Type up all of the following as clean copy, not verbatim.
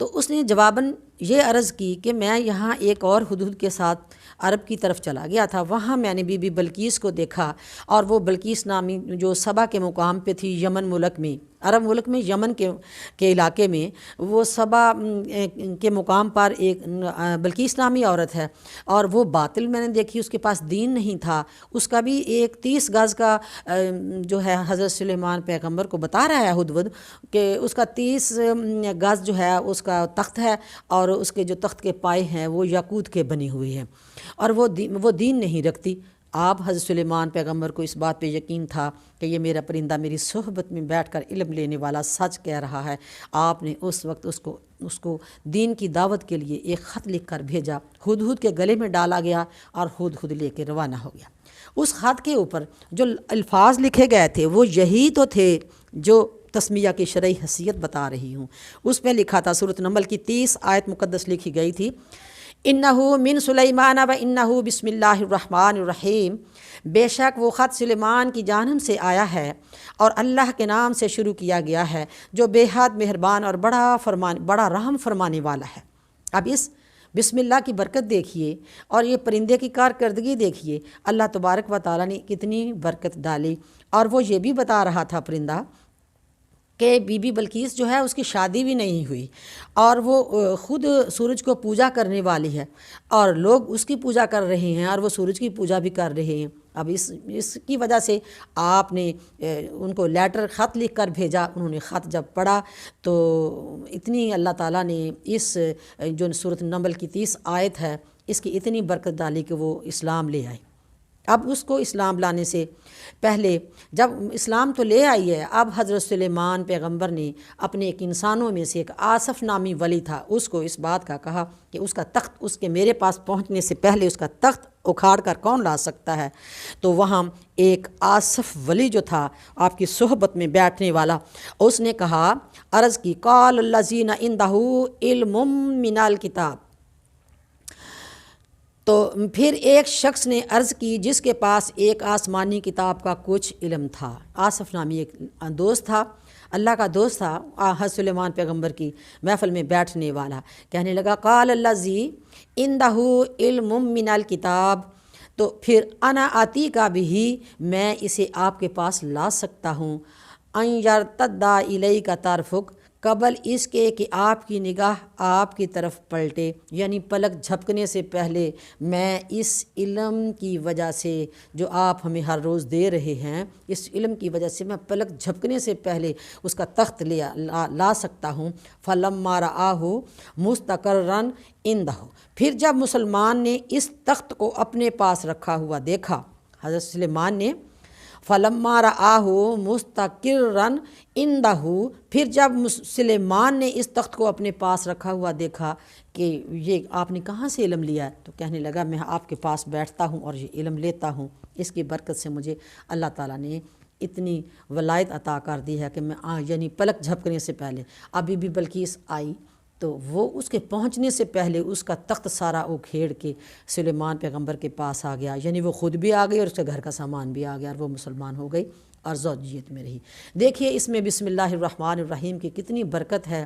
تو اس نے جواباً یہ عرض کی کہ میں یہاں ایک اور حدود کے ساتھ عرب کی طرف چلا گیا تھا، وہاں میں نے بی بی بلقیس کو دیکھا، اور وہ بلقیس نامی جو سبا کے مقام پہ تھی، یمن ملک میں، عرب ملک میں یمن کے علاقے میں، وہ سبا کے مقام پر ایک بلقیس نامی عورت ہے، اور وہ باطل میں نے دیکھی، اس کے پاس دین نہیں تھا، اس کا بھی ایک 30 گز کا جو ہے حضرت سلیمان پیغمبر کو بتا رہا ہے ہدہد کہ اس کا 30 گز جو ہے اس کا تخت ہے، اور اس کے جو تخت کے پائے ہیں وہ یاقوت کے بنے ہوئے ہیں، اور وہ دین نہیں رکھتی۔ آپ حضرت سلیمان پیغمبر کو اس بات پہ یقین تھا کہ یہ میرا پرندہ میری صحبت میں بیٹھ کر علم لینے والا سچ کہہ رہا ہے۔ آپ نے اس وقت اس کو دین کی دعوت کے لیے ایک خط لکھ کر بھیجا، ہدہد کے گلے میں ڈالا گیا، اور ہدہد لے کے روانہ ہو گیا۔ اس خط کے اوپر جو الفاظ لکھے گئے تھے وہ یہی تو تھے جو تسمیہ کی شرعی حیثیت بتا رہی ہوں۔ اس میں لکھا تھا، سورۃ نمل کی 30 آیت مقدس لکھی گئی تھی، انہو من سلیمان و انہو بسم اللہ الرحمن الرحیم، بے شک وہ خط سلیمان کی جانب سے آیا ہے اور اللہ کے نام سے شروع کیا گیا ہے جو بے حد مہربان اور بڑا رحم فرمانے والا ہے۔ اب اس بسم اللہ کی برکت دیکھیے اور یہ پرندے کی کارکردگی دیکھیے، اللہ تبارک و تعالیٰ نے کتنی برکت ڈالی۔ اور وہ یہ بھی بتا رہا تھا پرندہ کہ بی بی بلقیس جو ہے اس کی شادی بھی نہیں ہوئی، اور وہ خود سورج کو پوجا کرنے والی ہے، اور لوگ اس کی پوجا کر رہے ہیں اور وہ سورج کی پوجا بھی کر رہے ہیں۔ اب اس کی وجہ سے آپ نے ان کو لیٹر خط لکھ کر بھیجا، انہوں نے خط جب پڑھا تو اتنی اللہ تعالیٰ نے اس جو سورۃ نمل کی 30 آیت ہے اس کی اتنی برکت ڈالی کہ وہ اسلام لے آئے۔ اب اس کو اسلام لانے سے پہلے جب اسلام تو لے آئی ہے، اب حضرت سلیمان پیغمبر نے اپنے ایک انسانوں میں سے ایک آصف نامی ولی تھا، اس کو اس بات کا کہا کہ اس کا تخت اس کے میرے پاس پہنچنے سے پہلے اس کا تخت اکھاڑ کر کون لا سکتا ہے؟ تو وہاں ایک آصف ولی جو تھا آپ کی صحبت میں بیٹھنے والا، اس نے کہا، عرض کی، قال الذین عندہ علم من الکتاب، تو پھر ایک شخص نے عرض کی جس کے پاس ایک آسمانی کتاب کا کچھ علم تھا۔ آصف نامی ایک دوست تھا، اللہ کا دوست تھا، حضرت سلیمان پیغمبر کی محفل میں بیٹھنے والا، کہنے لگا، قال الذی عندہ علم من الکتاب، تو پھر انا آتی کا بھی، میں اسے آپ کے پاس لا سکتا ہوں، ان یرتد الیک طرفک، قبل اس کے کہ آپ کی نگاہ آپ کی طرف پلٹے، یعنی پلک جھپکنے سے پہلے میں اس علم کی وجہ سے جو آپ ہمیں ہر روز دے رہے ہیں، اس علم کی وجہ سے میں پلک جھپکنے سے پہلے اس کا تخت لا سکتا ہوں۔ فلما رآہ مستقرا عندہ، پھر جب مسلمان نے اس تخت کو اپنے پاس رکھا ہوا دیکھا، حضرت سلیمان نے فلما رآہ مستقرا عندہ، پھر جب سلیمان نے اس تخت کو اپنے پاس رکھا ہوا دیکھا کہ یہ آپ نے کہاں سے علم لیا ہے، تو کہنے لگا، میں آپ کے پاس بیٹھتا ہوں اور یہ علم لیتا ہوں، اس کی برکت سے مجھے اللہ تعالیٰ نے اتنی ولایت عطا کر دی ہے کہ میں یعنی پلک جھپکنے سے پہلے اب بی بی بلقیس آئی تو وہ اس کے پہنچنے سے پہلے اس کا تخت سارا اکھیڑ کے سلیمان پیغمبر کے پاس آ گیا، یعنی وہ خود بھی آ گئی اور اس کے گھر کا سامان بھی آ گیا، اور وہ مسلمان ہو گئی اور زوجیت میں رہی۔ دیکھیے اس میں بسم اللہ الرحمن الرحیم کی کتنی برکت ہے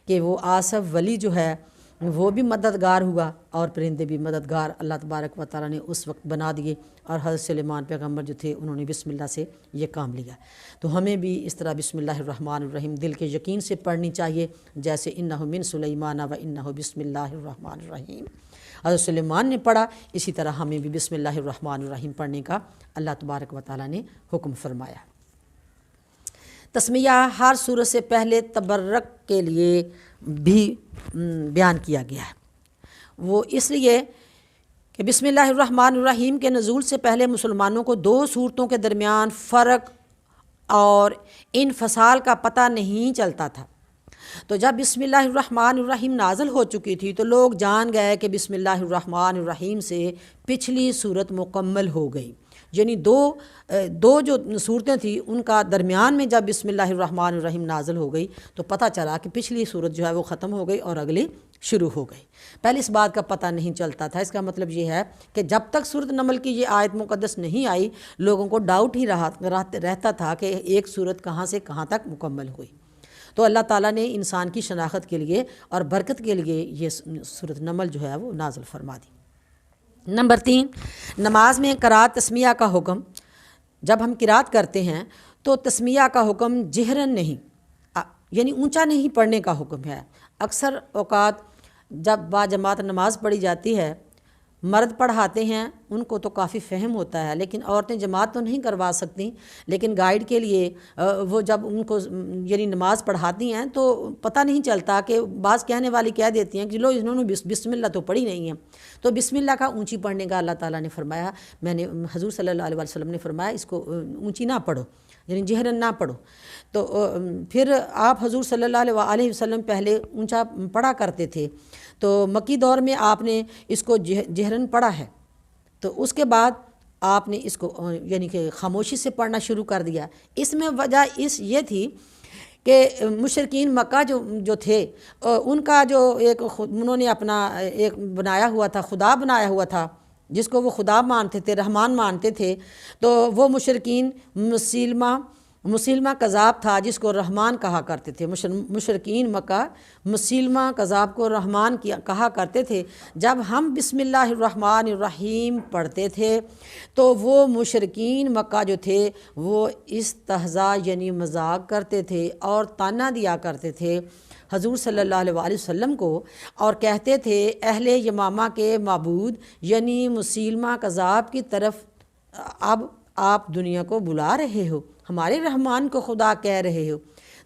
کہ وہ آصف ولی جو ہے وہ بھی مددگار ہوا اور پرندے بھی مددگار اللہ تبارک و تعالیٰ نے اس وقت بنا دیے، اور حضرت سلیمان پیغمبر جو تھے انہوں نے بسم اللہ سے یہ کام لیا۔ تو ہمیں بھی اس طرح بسم اللہ الرحمن الرحیم دل کے یقین سے پڑھنی چاہیے، جیسے انہ من سلیمان و انہ بسم اللہ الرحمن الرحیم حضرت سلیمان نے پڑھا، اسی طرح ہمیں بھی بسم اللہ الرحمن الرحیم پڑھنے کا اللہ تبارک و تعالیٰ نے حکم فرمایا۔ تسمیہ ہر سورت سے پہلے تبرک کے لیے بھی بیان کیا گیا ہے، وہ اس لیے کہ بسم اللہ الرحمن الرحیم کے نزول سے پہلے مسلمانوں کو 2 سورتوں کے درمیان فرق اور انفصال کا پتہ نہیں چلتا تھا، تو جب بسم اللہ الرحمن الرحیم نازل ہو چکی تھی تو لوگ جان گئے کہ بسم اللہ الرحمن الرحیم سے پچھلی سورت مکمل ہو گئی، یعنی دو جو صورتیں تھیں ان کا درمیان میں جب بسم اللہ الرحمن الرحیم نازل ہو گئی تو پتہ چلا کہ پچھلی صورت جو ہے وہ ختم ہو گئی اور اگلی شروع ہو گئی۔ پہلے اس بات کا پتہ نہیں چلتا تھا، اس کا مطلب یہ ہے کہ جب تک سورۃ نمل کی یہ آیت مقدس نہیں آئی لوگوں کو ڈاؤٹ ہی رہتا تھا کہ ایک سورت کہاں سے کہاں تک مکمل ہوئی۔ تو اللہ تعالیٰ نے انسان کی شناخت کے لیے اور برکت کے لیے یہ سورۃ نمل جو ہے وہ نازل فرما دی۔ نمبر 3، نماز میں قرات تسمیہ کا حکم۔ جب ہم قرات کرتے ہیں تو تسمیہ کا حکم جہرن نہیں، یعنی اونچا نہیں پڑھنے کا حکم ہے۔ اکثر اوقات جب با جماعت نماز پڑھی جاتی ہے، مرد پڑھاتے ہیں، ان کو تو کافی فہم ہوتا ہے، لیکن عورتیں جماعت تو نہیں کروا سکتی، لیکن گائیڈ کے لیے وہ جب ان کو یعنی نماز پڑھاتی ہیں تو پتہ نہیں چلتا کہ بعض کہنے والی کہہ دیتی ہیں کہ لو انہوں نے بسم اللہ تو پڑھی نہیں ہے۔ تو بسم اللہ کا اونچی پڑھنے کا اللہ تعالیٰ نے فرمایا، حضور صلی اللہ علیہ وسلم نے فرمایا اس کو اونچی نہ پڑھو، یعنی جہرن نہ پڑھو۔ تو پھر آپ حضور صلی اللہ علیہ وسلم پہلے اونچا پڑھا کرتے تھے، تو مکی دور میں آپ نے اس کو جہرن پڑھا ہے، تو اس کے بعد آپ نے اس کو یعنی کہ خاموشی سے پڑھنا شروع کر دیا۔ اس میں وجہ یہ تھی کہ مشرکین مکہ جو تھے ان کا جو ایک انہوں نے اپنا ایک بنایا ہوا تھا، خدا بنایا ہوا تھا جس کو وہ خدا مانتے تھے، رحمان مانتے تھے، تو وہ مشرکین مسلمہ کذاب تھا جس کو رحمان کہا کرتے تھے۔ مشرکین مکہ مسلمہ کذاب کو رحمان کہا کرتے تھے۔ جب ہم بسم اللہ الرحمن الرحیم پڑھتے تھے تو وہ مشرکین مکہ جو تھے وہ استہزاء یعنی مذاق کرتے تھے اور طعنہ دیا کرتے تھے حضور صلی اللہ علیہ وسلم کو، اور کہتے تھے اہل یمامہ کے معبود یعنی مسلمہ کذاب کی طرف اب آپ دنیا کو بلا رہے ہو، ہمارے رحمان کو خدا کہہ رہے ہو۔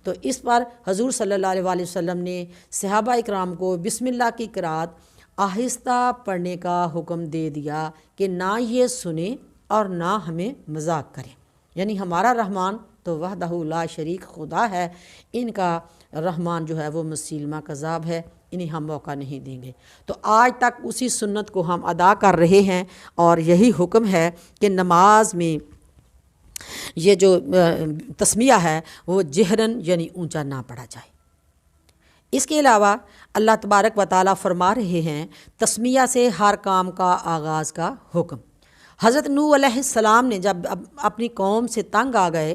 تو اس پر حضور صلی اللہ علیہ وسلم نے صحابہ اکرام کو بسم اللہ کی قرات آہستہ پڑھنے کا حکم دے دیا کہ نہ یہ سنیں اور نہ ہمیں مذاق کریں، یعنی ہمارا رحمان تو وحدہ لا شریک خدا ہے، ان کا رحمان جو ہے وہ مسلمہ کذاب ہے، انہیں ہم موقع نہیں دیں گے۔ تو آج تک اسی سنت کو ہم ادا کر رہے ہیں، اور یہی حکم ہے کہ نماز میں یہ جو تسمیہ ہے وہ جہرن یعنی اونچا نہ پڑھا جائے۔ اس کے علاوہ اللہ تبارک و تعالیٰ فرما رہے ہیں تسمیہ سے ہر کام کا آغاز کا حکم۔ حضرت نوح علیہ السلام نے جب اپنی قوم سے تنگ آ گئے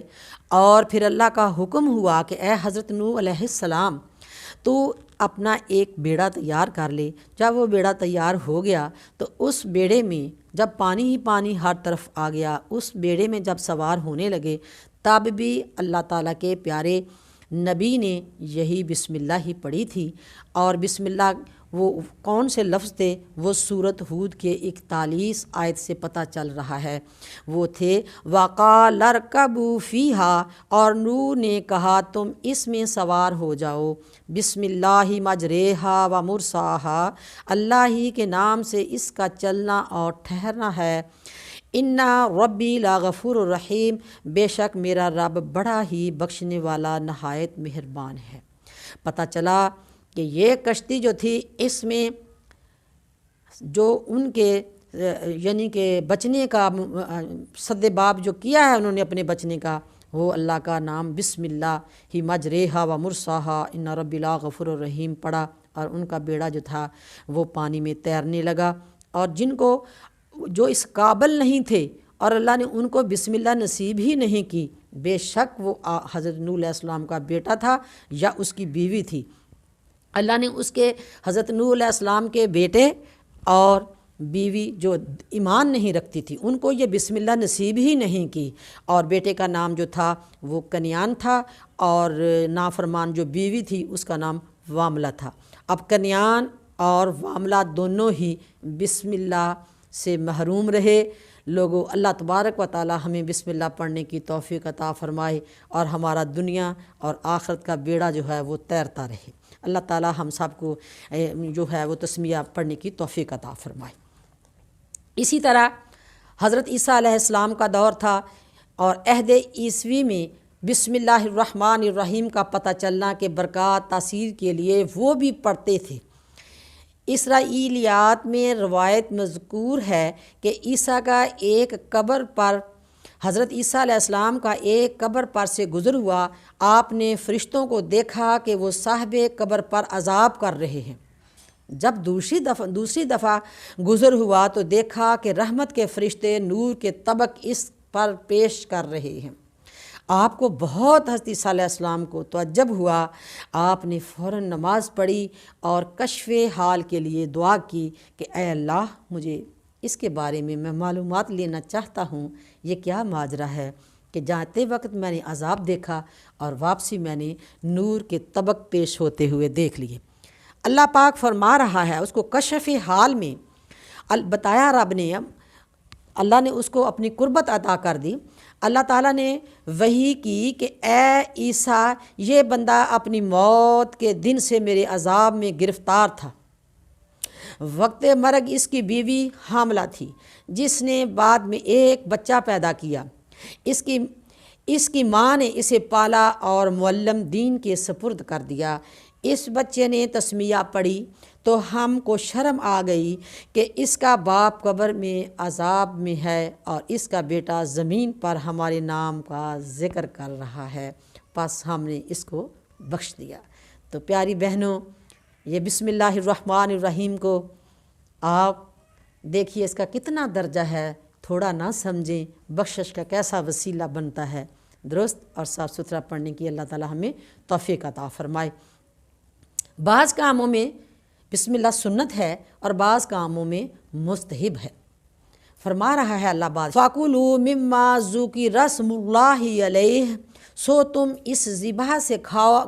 اور پھر اللہ کا حکم ہوا کہ اے حضرت نوح علیہ السلام تو اپنا ایک بیڑا تیار کر لے۔ جب وہ بیڑا تیار ہو گیا تو اس بیڑے میں جب پانی ہی پانی ہر طرف آ گیا، اس بیڑے میں جب سوار ہونے لگے تب بھی اللہ تعالیٰ کے پیارے نبی نے یہی بسم اللہ ہی پڑھی تھی، اور بسم اللہ وہ کون سے لفظ تھے وہ سورۃ ہود کے 41 آیت سے پتہ چل رہا ہے، وہ تھے وَقَالَ ارْكَبُوا فِيهَا، اور نوح نے کہا تم اس میں سوار ہو جاؤ، بسم اللہ مجریہا و مرساہا، اللہ ہی کے نام سے اس کا چلنا اور ٹھہرنا ہے، اِنَّ رَبِّي لَغَفُورٌ الرحیم، بے شک میرا رب بڑا ہی بخشنے والا نہایت مہربان ہے۔ پتہ چلا کہ یہ کشتی جو تھی اس میں جو ان کے یعنی کہ بچنے کا سد باب جو کیا ہے انہوں نے اپنے بچنے کا، وہ اللہ کا نام بسم اللہ ہی مجریہا و مرساہا ان ربی غفور الرحیم پڑھا، اور ان کا بیڑا جو تھا وہ پانی میں تیرنے لگا۔ اور جن کو جو اس قابل نہیں تھے اور اللہ نے ان کو بسم اللہ نصیب ہی نہیں کی، بے شک وہ حضرت نوح علیہ السلام کا بیٹا تھا یا اس کی بیوی تھی، اللہ نے اس کے حضرت نوح علیہ السلام کے بیٹے اور بیوی جو ایمان نہیں رکھتی تھی ان کو یہ بسم اللہ نصیب ہی نہیں کی، اور بیٹے کا نام جو تھا وہ کنیان تھا، اور نافرمان جو بیوی تھی اس کا نام واملہ تھا۔ اب کنیان اور واملہ دونوں ہی بسم اللہ سے محروم رہے۔ لوگوں، اللہ تبارک و تعالی ہمیں بسم اللہ پڑھنے کی توفیق عطا فرمائے اور ہمارا دنیا اور آخرت کا بیڑا جو ہے وہ تیرتا رہے۔ اللہ تعالی ہم سب کو جو ہے وہ تسمیہ پڑھنے کی توفیق عطا فرمائے۔ اسی طرح حضرت عیسیٰ علیہ السلام کا دور تھا، اور عہد عیسوی میں بسم اللہ الرحمن الرحیم کا پتہ چلنا کہ برکات تاثیر کے لیے وہ بھی پڑھتے تھے۔ اسرائیلیات میں روایت مذکور ہے کہ عیسیٰ کا ایک قبر پر حضرت عیسیٰ علیہ السلام کا ایک قبر پر سے گزر ہوا، آپ نے فرشتوں کو دیکھا کہ وہ صاحب قبر پر عذاب کر رہے ہیں۔ جب دوسری دفعہ گزر ہوا تو دیکھا کہ رحمت کے فرشتے نور کے طبق اس پر پیش کر رہے ہیں۔ آپ کو بہت حضرت عیسیٰ علیہ السلام کو تعجب ہوا، آپ نے فوراً نماز پڑھی اور کشف حال کے لیے دعا کی کہ اے اللہ مجھے اس کے بارے میں معلومات لینا چاہتا ہوں، یہ کیا ماجرا ہے کہ جاتے وقت میں نے عذاب دیکھا اور واپسی میں نے نور کے طبق پیش ہوتے ہوئے دیکھ لیے۔ اللہ پاک فرما رہا ہے، اس کو کشف حال میں بتایا رب نے، اللہ نے اس کو اپنی قربت عطا کر دی۔ اللہ تعالیٰ نے وحی کی کہ اے عیسیٰ، یہ بندہ اپنی موت کے دن سے میرے عذاب میں گرفتار تھا۔ وقت مرگ اس کی بیوی حاملہ تھی، جس نے بعد میں ایک بچہ پیدا کیا۔ اس کی ماں نے اسے پالا اور معلم دین کے سپرد کر دیا۔ اس بچے نے تسمیہ پڑھی تو ہم کو شرم آ گئی کہ اس کا باپ قبر میں عذاب میں ہے اور اس کا بیٹا زمین پر ہمارے نام کا ذکر کر رہا ہے، پس ہم نے اس کو بخش دیا۔ تو پیاری بہنوں، یہ بسم اللہ الرحمن الرحیم کو آپ دیکھیے اس کا کتنا درجہ ہے، تھوڑا نہ سمجھیں، بخشش کا کیسا وسیلہ بنتا ہے۔ درست اور صاف ستھرا پڑھنے کی اللہ تعالی ہمیں توفیق عطا فرمائے۔ بعض کاموں میں بسم اللہ سنت ہے اور بعض کاموں میں مستحب ہے۔ فرما رہا ہے اللہ بعد فَكُلُوا مِمَّا ذُكِرَ اسْمُ اللَّهِ عَلَيْهِ، سو تم اس ذبح سے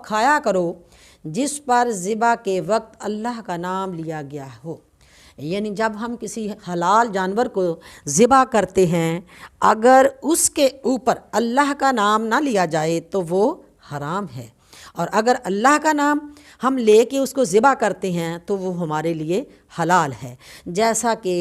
کھایا کرو جس پر ذبح کے وقت اللہ کا نام لیا گیا ہو۔ یعنی جب ہم کسی حلال جانور کو ذبح کرتے ہیں، اگر اس کے اوپر اللہ کا نام نہ لیا جائے تو وہ حرام ہے، اور اگر اللہ کا نام ہم لے کے اس کو ذبح کرتے ہیں تو وہ ہمارے لیے حلال ہے۔ جیسا کہ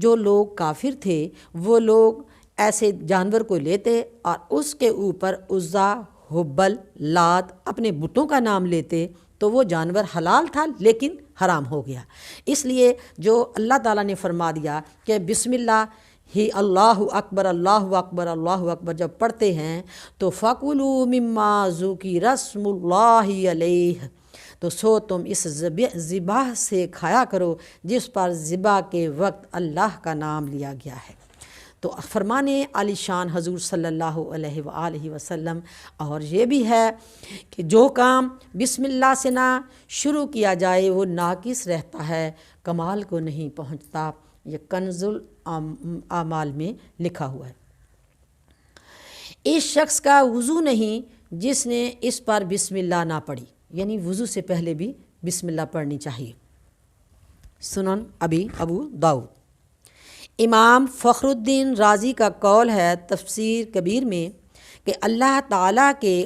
جو لوگ کافر تھے وہ لوگ ایسے جانور کو لیتے اور اس کے اوپر عزا، حبل، لات اپنے بتوں کا نام لیتے تو وہ جانور حلال تھا لیکن حرام ہو گیا۔ اس لیے جو اللہ تعالیٰ نے فرما دیا کہ بسم اللہ ہی اللہ اکبر اللہ اکبر اللہ اکبر جب پڑھتے ہیں تو فَكُلُوا مِمَّا ذُكِرَ اسْمُ اللَّهِ عَلَيْهِ، تو سو تم اس ذبح سے کھایا کرو جس پر ذبح کے وقت اللہ کا نام لیا گیا ہے۔ تو فرمانے عالی شان حضور صلی اللہ علیہ وآلہ وسلم اور یہ بھی ہے کہ جو کام بسم اللہ سے نہ شروع کیا جائے وہ ناقص رہتا ہے، کمال کو نہیں پہنچتا۔ یہ کنز الاعمال میں لکھا ہوا ہے۔ اس شخص کا وضو نہیں جس نے اس پر بسم اللہ نہ پڑھی، یعنی وضو سے پہلے بھی بسم اللہ پڑھنی چاہیے۔ سنن ابو داؤد۔ امام فخر الدین رازی کا قول ہے تفسیر کبیر میں کہ اللہ تعالیٰ کے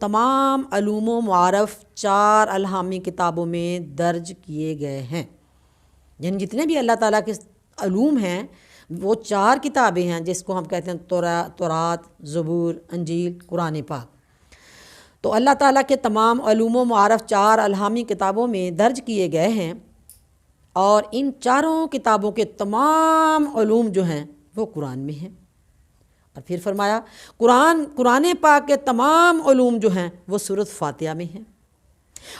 تمام علوم و معارف 4 الہامی کتابوں میں درج کیے گئے ہیں۔ یعنی جتنے بھی اللہ تعالیٰ کے علوم ہیں وہ 4 کتابیں ہیں، جس کو ہم کہتے ہیں تورات، زبور، انجیل، قرآن پاک۔ تو اللہ تعالیٰ کے تمام علوم و معارف 4 الہامی کتابوں میں درج کیے گئے ہیں، اور ان 4 کتابوں کے تمام علوم جو ہیں وہ قرآن میں ہیں۔ اور پھر فرمایا قرآن پاک کے تمام علوم جو ہیں وہ سورۃ فاتحہ میں ہیں،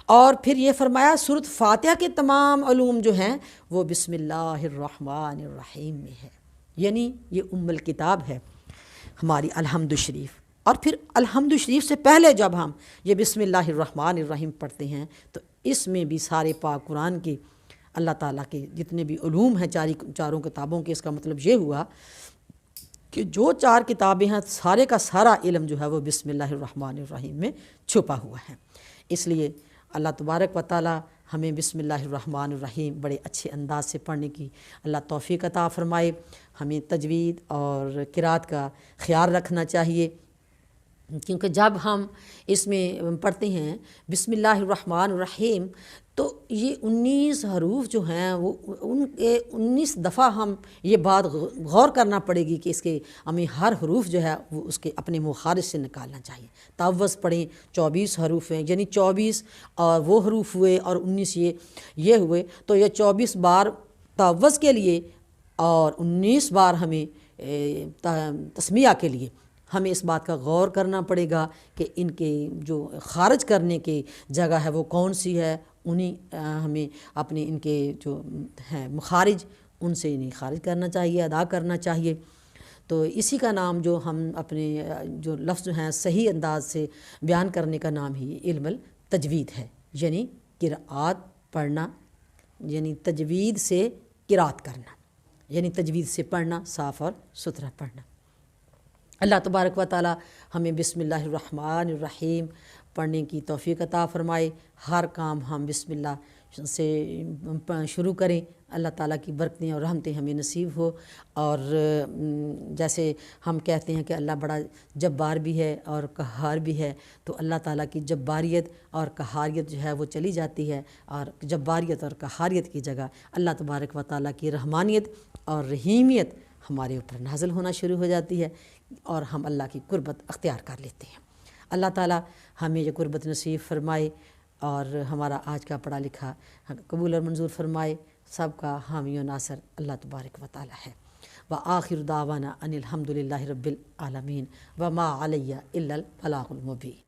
اور پھر یہ فرمایا سورۃ فاتحہ کے تمام علوم جو ہیں وہ بسم اللہ الرحمن الرحیم میں ہے۔ یعنی یہ ام الکتاب ہے ہماری الحمد شریف۔ اور پھر الحمد شریف سے پہلے جب ہم یہ بسم اللہ الرحمن الرحیم پڑھتے ہیں تو اس میں بھی سارے پاک قرآن کے اللہ تعالیٰ کے جتنے بھی علوم ہیں 4 کتابوں کے، اس کا مطلب یہ ہوا کہ جو 4 کتابیں ہیں سارے کا سارا علم جو ہے وہ بسم اللہ الرحمن الرحیم میں چھپا ہوا ہے۔ اس لیے اللہ تبارک و تعالیٰ ہمیں بسم اللہ الرحمن الرحیم بڑے اچھے انداز سے پڑھنے کی اللہ توفیق عطا فرمائے۔ ہمیں تجوید اور قرات کا خیال رکھنا چاہیے، کیونکہ جب ہم اس میں پڑھتے ہیں بسم اللہ الرحمن الرحیم تو یہ 19 حروف جو ہیں وہ ان کے 19 دفعہ ہم یہ بات غور کرنا پڑے گی کہ اس کے ہمیں ہر حروف جو ہے وہ اس کے اپنے مخارج سے نکالنا چاہیے۔ تعوذ پڑھیں، 24 حروف ہیں، یعنی 24 اور وہ حروف ہوئے اور 19 یہ ہوئے، تو یہ 24 بار تعوذ کے لیے اور 19 بار ہمیں تسمیہ کے لیے ہمیں اس بات کا غور کرنا پڑے گا کہ ان کے جو خارج کرنے کی جگہ ہے وہ کون سی ہے، انہیں ہمیں اپنے ان کے جو ہیں مخارج ان سے انہیں خارج کرنا چاہیے، ادا کرنا چاہیے۔ تو اسی کا نام جو ہم اپنے جو لفظ جو ہیں صحیح انداز سے بیان کرنے کا نام ہی علم التجوید ہے، یعنی قرآت پڑھنا، یعنی تجوید سے قرات کرنا، یعنی تجوید سے پڑھنا، صاف اور ستھرا پڑھنا۔ اللہ تبارک و تعالی ہمیں بسم اللہ الرحمن الرحیم پڑھنے کی توفیق عطا فرمائے، ہر کام ہم بسم اللہ سے شروع کریں، اللہ تعالیٰ کی برکتیں اور رحمتیں ہمیں نصیب ہو۔ اور جیسے ہم کہتے ہیں کہ اللہ بڑا جبار بھی ہے اور قہار بھی ہے، تو اللہ تعالیٰ کی جباریت اور قہاریت جو ہے وہ چلی جاتی ہے، اور جباریت اور قہاریت کی جگہ اللہ تبارک و تعالیٰ کی رحمانیت اور رحیمیت ہمارے اوپر نازل ہونا شروع ہو جاتی ہے، اور ہم اللہ کی قربت اختیار کر لیتے ہیں۔ اللہ تعالیٰ ہمیں یہ قربت نصیب فرمائے، اور ہمارا آج کا پڑھا لکھا قبول اور منظور فرمائے۔ سب کا حامی و ناصر اللہ تبارک و تعالیٰ ہے۔ وآخر دعوانا ان الحمد للہ رب العالمین وما علیہ الا البلاغ المبین۔